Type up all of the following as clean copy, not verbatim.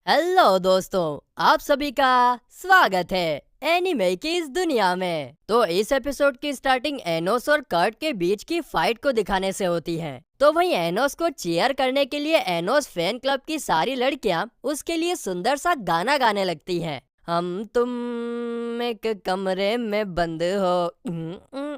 Hello दोस्तों, आप सभी का स्वागत है एनिमे की इस दुनिया में। तो इस एपिसोड की स्टार्टिंग एनोस और कर्ट के बीच की फाइट को दिखाने से होती है। तो वहीं एनोस को चीयर करने के लिए एनोस फैन क्लब की सारी लड़कियां उसके लिए सुंदर सा गाना गाने लगती हैं। हम तुम एक कमरे में बंद हो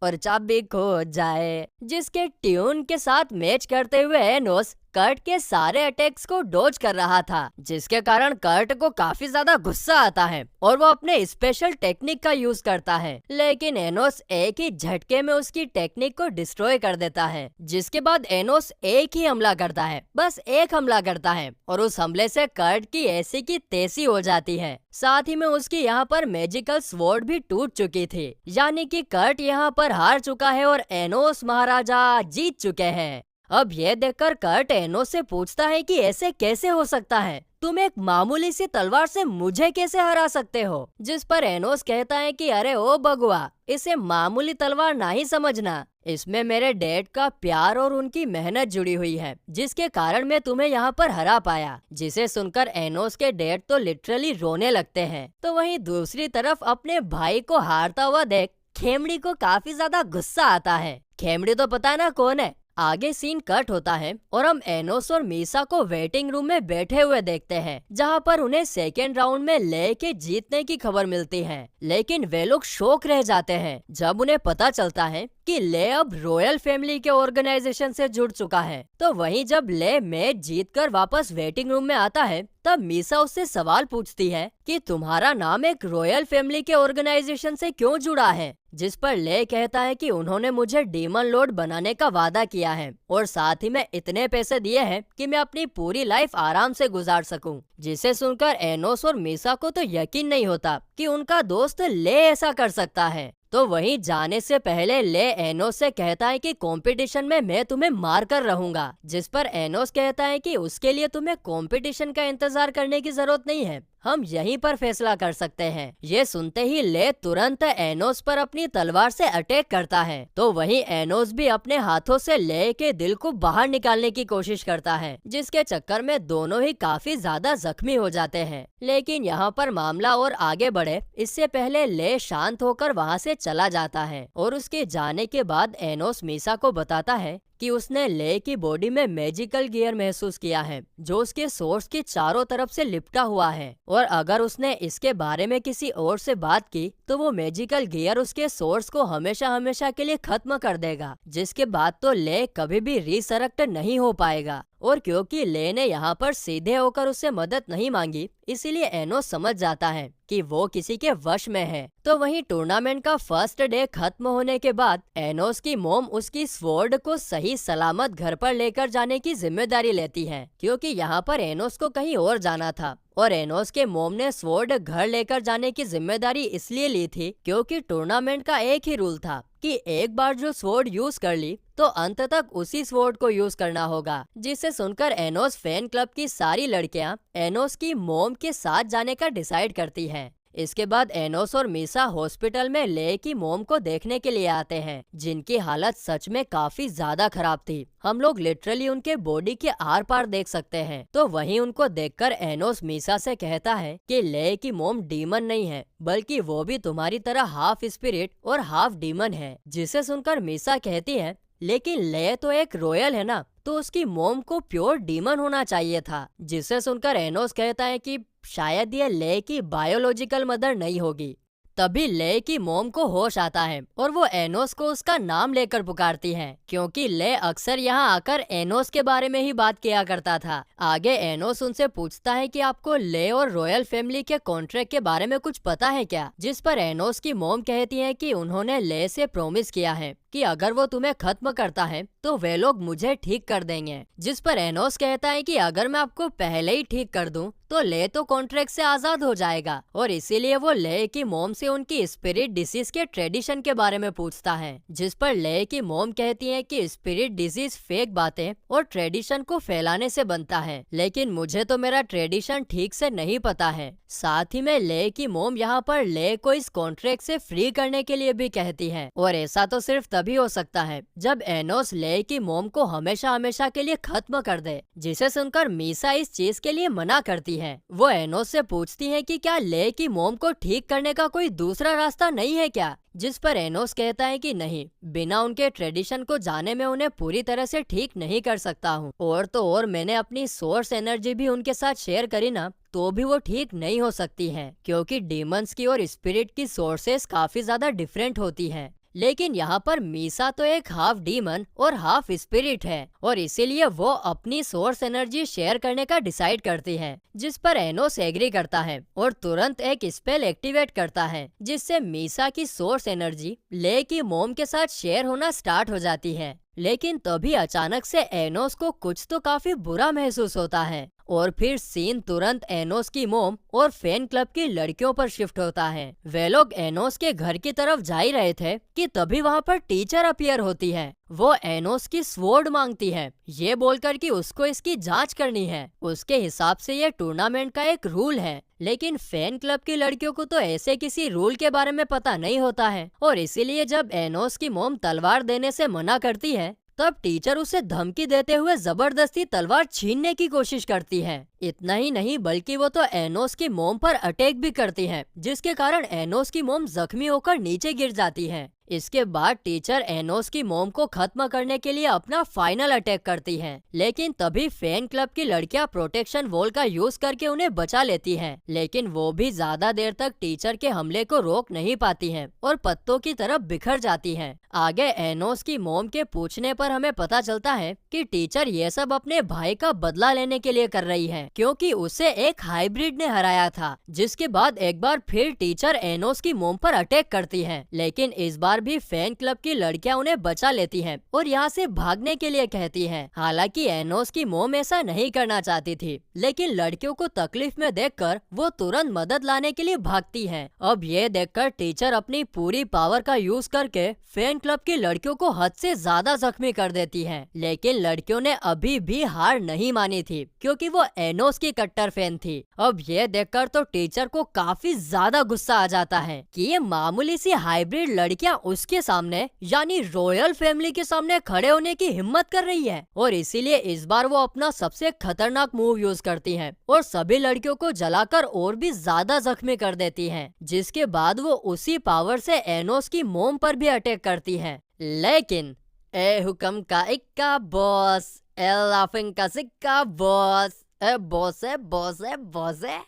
और चाबी खो जाए, जिसके ट्यून के साथ मैच करते हुए एनोस कर्ट के सारे अटैक्स को डॉज कर रहा था, जिसके कारण कर्ट को काफी ज्यादा गुस्सा आता है और वो अपने स्पेशल टेक्निक का यूज करता है। लेकिन एनोस एक ही झटके में उसकी टेक्निक को डिस्ट्रॉय कर देता है, जिसके बाद एनोस एक ही हमला करता है, बस एक हमला करता है और उस हमले से कर्ट की ऐसी की तैसी हो जाती है। साथ ही में उसकी यहाँ पर मैजिकल स्वॉर्ड भी टूट चुकी थी, यानी कि कर्ट यहाँ पर हार चुका है और एनोस महाराजा जीत चुके हैं। अब ये देखकर कर्ट एनोस से पूछता है कि ऐसे कैसे हो सकता है, तुम एक मामूली सी तलवार से मुझे कैसे हरा सकते हो। जिस पर एनोस कहता है कि अरे ओ बगुआ, इसे मामूली तलवार नहीं समझना, इसमें मेरे डैड का प्यार और उनकी मेहनत जुड़ी हुई है, जिसके कारण मैं तुम्हें यहाँ पर हरा पाया। जिसे सुनकर एनोस के डैड तो लिटरली रोने लगते हैं। तो वहीं दूसरी तरफ अपने भाई को हारता हुआ देख खेमड़ी को काफी ज्यादा गुस्सा आता है। खेमड़ी तो पता ना कौन है। आगे सीन कट होता है और हम एनोस और मीसा को वेटिंग रूम में बैठे हुए देखते हैं, जहां पर उन्हें सेकेंड राउंड में ले के जीतने की खबर मिलती है। लेकिन वे लोग शॉक रह जाते हैं जब उन्हें पता चलता है कि ले अब रॉयल फैमिली के ऑर्गेनाइजेशन से जुड़ चुका है। तो वहीं जब ले मैच जीतकर वापस वेटिंग रूम में आता है, तब मीसा उससे सवाल पूछती है कि तुम्हारा नाम एक रॉयल फैमिली के ऑर्गेनाइजेशन से क्यों जुड़ा है। जिस पर ले कहता है कि उन्होंने मुझे डीमन लॉर्ड बनाने का वादा किया है और साथ ही में इतने पैसे दिए हैं कि मैं अपनी पूरी लाइफ आराम से गुजार सकूं। जिसे सुनकर एनोस और मीसा को तो यकीन नहीं होता कि उनका दोस्त ले ऐसा कर सकता है। तो वहीं जाने से पहले ले एनोस से कहता है कि कंपटीशन में मैं तुम्हें मार कर रहूंगा। जिस पर एनोस कहता है कि उसके लिए तुम्हें कंपटीशन का इंतजार करने की जरूरत नहीं है, हम यहीं पर फैसला कर सकते हैं। ये सुनते ही ले तुरंत एनोस पर अपनी तलवार से अटैक करता है। तो वहीं एनोस भी अपने हाथों से ले के दिल को बाहर निकालने की कोशिश करता है, जिसके चक्कर में दोनों ही काफी ज्यादा जख्मी हो जाते हैं। लेकिन यहाँ पर मामला और आगे बढ़े इससे पहले ले शांत होकर वहाँ से चला जाता है और उसके जाने के बाद एनोस मीसा को बताता है कि उसने ले की बॉडी में मैजिकल गियर महसूस किया है, जो उसके सोर्स के चारों तरफ से लिपटा हुआ है और अगर उसने इसके बारे में किसी और से बात की तो वो मैजिकल गियर उसके सोर्स को हमेशा हमेशा के लिए खत्म कर देगा, जिसके बाद तो ले कभी भी रिसरेक्ट नहीं हो पाएगा। और क्योंकि ले ने यहाँ पर सीधे होकर उससे मदद नहीं मांगी, इसीलिए एनोस समझ जाता है कि वो किसी के वश में है। तो वहीं टूर्नामेंट का फर्स्ट डे खत्म होने के बाद एनोस की मोम उसकी स्वॉर्ड को सही सलामत घर पर लेकर जाने की जिम्मेदारी लेती है, क्योंकि यहाँ पर एनोस को कहीं और जाना था। और एनोस के मोम ने स्वॉर्ड घर लेकर जाने की जिम्मेदारी इसलिए ली थी क्योंकि टूर्नामेंट का एक ही रूल था कि एक बार जो स्वॉर्ड यूज कर ली तो अंत तक उसी स्वॉर्ड को यूज करना होगा। जिसे सुनकर एनोस फैन क्लब की सारी लड़कियां एनोस की मोम के साथ जाने का डिसाइड करती हैं। इसके बाद एनोस और मीसा हॉस्पिटल में ले की मोम को देखने के लिए आते हैं, जिनकी हालत सच में काफी ज्यादा खराब थी। हम लोग लिटरली उनके बॉडी के आर पार देख सकते हैं। तो वहीं उनको देखकर एनोस मीसा से कहता है कि ले की मोम डीमन नहीं है, बल्कि वो भी तुम्हारी तरह हाफ स्पिरिट और हाफ डीमन है। जिसे सुनकर मीसा कहती है लेकिन ले तो एक रॉयल है ना, तो उसकी मोम को प्योर डीमन होना चाहिए था। जिसे सुनकर एनोस कहता है कि शायद ये ले की बायोलॉजिकल मदर नहीं होगी। तभी ले की मोम को होश आता है और वो एनोस को उसका नाम लेकर पुकारती है, क्योंकि ले अक्सर यहाँ आकर एनोस के बारे में ही बात किया करता था। आगे एनोस उनसे पूछता है कि आपको ले और रॉयल फैमिली के कॉन्ट्रैक्ट के बारे में कुछ पता है क्या। जिस पर एनोस की मोम कहती है कि उन्होंने ले से प्रॉमिस किया है कि अगर वो तुम्हें खत्म करता है तो वे लोग मुझे ठीक कर देंगे। जिस पर एनोस कहता है कि अगर मैं आपको पहले ही ठीक कर दूं तो ले तो कॉन्ट्रैक्ट से आजाद हो जाएगा, और इसीलिए वो ले की मोम से उनकी स्पिरिट डिसीज के ट्रेडिशन के बारे में पूछता है। जिस पर ले की मोम कहती है कि स्पिरिट डिसीज फेक बातें और ट्रेडिशन को फैलाने से बनता है, लेकिन मुझे तो मेरा ट्रेडिशन ठीक से नहीं पता है। साथ ही में ले की मोम यहाँ पर ले को इस कॉन्ट्रैक्ट से फ्री करने के लिए भी कहती है, और ऐसा तो सिर्फ तभी हो सकता है जब एनोस ले की मोम को हमेशा हमेशा के लिए खत्म कर दे, जिसे सुनकर मीसा इस चीज के लिए मना करती है। वो एनोस से पूछती है कि क्या ले की मोम को ठीक करने का कोई दूसरा रास्ता नहीं है क्या, जिस पर एनोस कहता है कि नहीं, बिना उनके ट्रेडिशन को जाने में उन्हें पूरी तरह से ठीक नहीं कर सकता हूँ। और तो और मैंने अपनी सोर्स एनर्जी भी उनके साथ शेयर करी ना, तो भी वो ठीक नहीं हो सकती है, क्योंकि डीमंस की और स्पिरिट की सोर्सेस काफी ज्यादा डिफरेंट होती है। लेकिन यहाँ पर मीसा तो एक हाफ डीमन और हाफ स्पिरिट है, और इसीलिए वो अपनी सोर्स एनर्जी शेयर करने का डिसाइड करती है, जिस पर एनोस एग्री करता है और तुरंत एक स्पेल एक्टिवेट करता है, जिससे मीसा की सोर्स एनर्जी ले की मोम के साथ शेयर होना स्टार्ट हो जाती है। लेकिन तभी अचानक से एनोस को कुछ तो काफी बुरा महसूस होता है, और फिर सीन तुरंत एनोस की मोम और फैन क्लब की लड़कियों पर शिफ्ट होता है। वे लोग एनोस के घर की तरफ जा ही रहे थे कि तभी वहाँ पर टीचर अपीयर होती है। वो एनोस की स्वॉर्ड मांगती है, ये बोलकर कि उसको इसकी जांच करनी है। उसके हिसाब से ये टूर्नामेंट का एक रूल है, लेकिन फैन क्लब की लड़कियों को तो ऐसे किसी रूल के बारे में पता नहीं होता है, और इसीलिए जब एनोस की मोम तलवार देने से मना करती है, तब टीचर उसे धमकी देते हुए जबरदस्ती तलवार छीनने की कोशिश करती है। इतना ही नहीं, बल्कि वो तो एनोस की मोम पर अटैक भी करती है, जिसके कारण एनोस की मोम जख्मी होकर नीचे गिर जाती है। इसके बाद टीचर एनोस की मोम को खत्म करने के लिए अपना फाइनल अटैक करती है, लेकिन तभी फैन क्लब की लड़कियां प्रोटेक्शन वॉल का यूज करके उन्हें बचा लेती हैं। लेकिन वो भी ज्यादा देर तक टीचर के हमले को रोक नहीं पाती हैं और पत्तों की तरफ बिखर जाती हैं। आगे एनोस की मोम के पूछने पर हमें पता चलता है कि टीचर ये सब अपने भाई का बदला लेने के लिए कर रही है, क्योंकि उसे एक हाइब्रिड ने हराया था। जिसके बाद एक बार फिर टीचर एनोस की मोम पर अटैक करती है, लेकिन इस बार भी फैन क्लब की लड़कियां उन्हें बचा लेती हैं और यहाँ से भागने के लिए कहती हैं। हालांकि एनोस की मोम ऐसा नहीं करना चाहती थी, लेकिन लड़कियों को तकलीफ में देखकर वो तुरंत मदद लाने के लिए भागती है। अब ये देखकर टीचर अपनी पूरी पावर का यूज करके फैन क्लब की लड़कियों को हद से ज्यादा जख्मी कर देती है। लेकिन लड़कियों ने अभी भी हार नहीं मानी थी, क्योंकि वो एनोस की कट्टर फैन थी। अब ये देखकर तो टीचर को काफी ज्यादा गुस्सा आ जाता है कि ये मामूली सी हाइब्रिड लड़कियां उसके सामने यानी रॉयल फैमिली के सामने खड़े होने की हिम्मत कर रही है, और इसीलिए इस बार वो अपना सबसे खतरनाक मूव यूज करती है और सभी लड़कियों को जलाकर और भी ज्यादा जख्मी कर देती है। जिसके बाद वो उसी पावर से एनोस की मोम पर भी अटैक करती है। लेकिन ए हुक्म का इक्का बॉस, ए लाफिंग का सिक्का बॉस, ए बॉस है बॉस है बॉस है।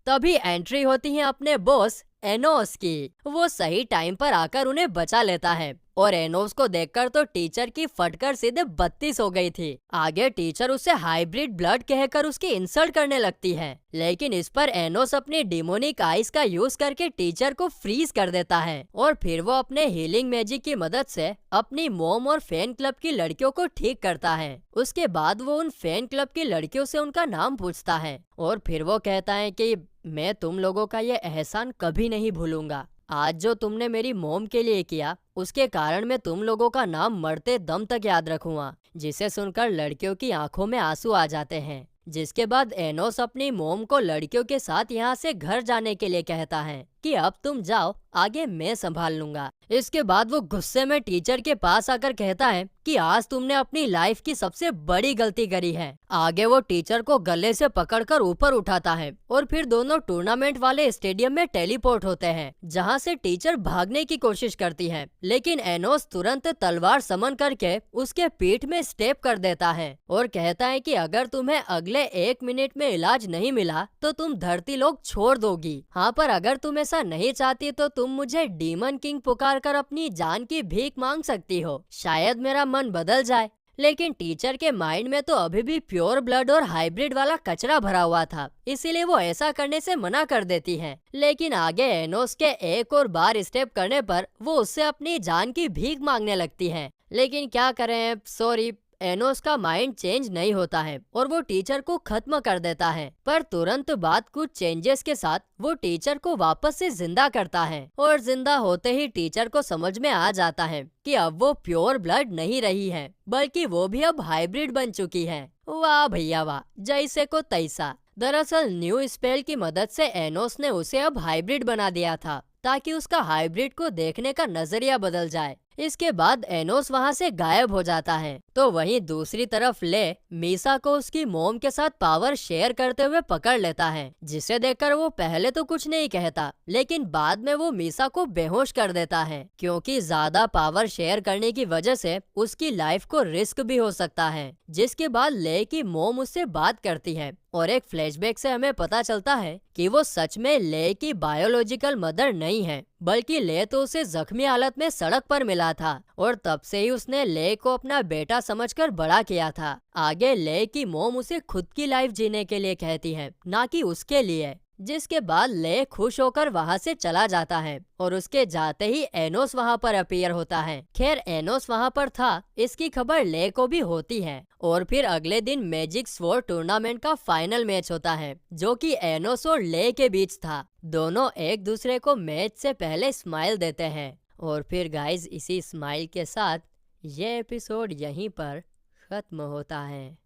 तभी एंट्री होती है अपने बॉस एनोस की। वो सही टाइम पर आकर उन्हें बचा लेता है, और एनोस को देखकर तो टीचर की फटकर सीधे 32 हो गई थी। आगे टीचर उसे हाइब्रिड ब्लड कहकर उसकी इंसल्ट करने लगती है, लेकिन इस पर एनोस अपनी डिमोनिक आइस का यूज करके टीचर को फ्रीज कर देता है, और फिर वो अपने हीलिंग मैजिक की मदद से अपनी मोम और फैन क्लब की लड़कियों को ठीक करता है। उसके बाद वो उन फैन क्लब की लड़कियों से उनका नाम पूछता है, और फिर वो कहता है कि मैं तुम लोगों का ये एहसान कभी नहीं भूलूंगा। आज जो तुमने मेरी मोम के लिए किया, उसके कारण मैं तुम लोगों का नाम मरते दम तक याद रखूंगा। जिसे सुनकर लड़कियों की आंखों में आंसू आ जाते हैं। जिसके बाद एनोस अपनी मोम को लड़कियों के साथ यहाँ से घर जाने के लिए कहता है कि अब तुम जाओ, आगे मैं संभाल लूंगा। इसके बाद वो गुस्से में टीचर के पास आकर कहता है कि आज तुमने अपनी लाइफ की सबसे बड़ी गलती करी है। आगे वो टीचर को गले से पकड़कर ऊपर उठाता है, और फिर दोनों टूर्नामेंट वाले स्टेडियम में टेलीपोर्ट होते हैं, जहां से टीचर भागने की कोशिश करती है, लेकिन एनोस तुरंत तलवार समन करके उसके पीठ में स्टेप कर देता है और कहता है कि अगर तुम्हें अगले 1 मिनट में इलाज नहीं मिला तो तुम धरती लोग छोड़ दोगी। हाँ, पर अगर तुम ऐसा नहीं चाहती तो तुम मुझे डीमन किंग पुकार कर अपनी जान की भीख मांग सकती हो, शायद मेरा मन बदल जाए। लेकिन टीचर के माइंड में तो अभी भी प्योर ब्लड और हाइब्रिड वाला कचरा भरा हुआ था, इसीलिए वो ऐसा करने से मना कर देती है। लेकिन आगे एनोस के एक और बार स्टेप करने पर वो उससे अपनी जान की भीख मांगने लगती है। लेकिन क्या करें, सॉरी, एनोस का माइंड चेंज नहीं होता है और वो टीचर को खत्म कर देता है। पर तुरंत बाद कुछ चेंजेस के साथ वो टीचर को वापस से जिंदा करता है, और जिंदा होते ही टीचर को समझ में आ जाता है कि अब वो प्योर ब्लड नहीं रही है, बल्कि वो भी अब हाइब्रिड बन चुकी है। वाह भैया वाह, जैसे को तैसा। दरअसल न्यू स्पेल की मदद से एनोस ने उसे अब हाइब्रिड बना दिया था, ताकि उसका हाइब्रिड को देखने का नजरिया बदल जाए। इसके बाद एनोस वहाँ से गायब हो जाता है। तो वहीं दूसरी तरफ ले मीसा को उसकी मोम के साथ पावर शेयर करते हुए पकड़ लेता है, जिसे देखकर वो पहले तो कुछ नहीं कहता, लेकिन बाद में वो मीसा को बेहोश कर देता है, क्योंकि ज्यादा पावर शेयर करने की वजह से उसकी लाइफ को रिस्क भी हो सकता है। जिसके बाद ले की मोम उससे बात करती है और एक फ्लैशबैक से हमें पता चलता है कि वो सच में ले की बायोलॉजिकल मदर नहीं है, बल्कि ले तो उसे जख्मी हालत में सड़क पर मिला था और तब से ही उसने ले को अपना बेटा समझकर बड़ा किया था। आगे ले की मोम उसे खुद की लाइफ जीने के लिए कहती है, ना कि उसके लिए। जिसके बाद ले खुश होकर वहाँ से चला जाता है और उसके जाते ही एनोस वहाँ पर अपीयर होता है। खैर एनोस वहाँ पर था इसकी खबर ले को भी होती है और फिर अगले दिन मैजिक स्वॉर्ड टूर्नामेंट का फाइनल मैच होता है, जो कि एनोस और ले के बीच था। दोनों एक दूसरे को मैच से पहले स्माइल देते हैं और फिर गाइज इसी स्माइल के साथ ये एपिसोड यहीं पर खत्म होता है।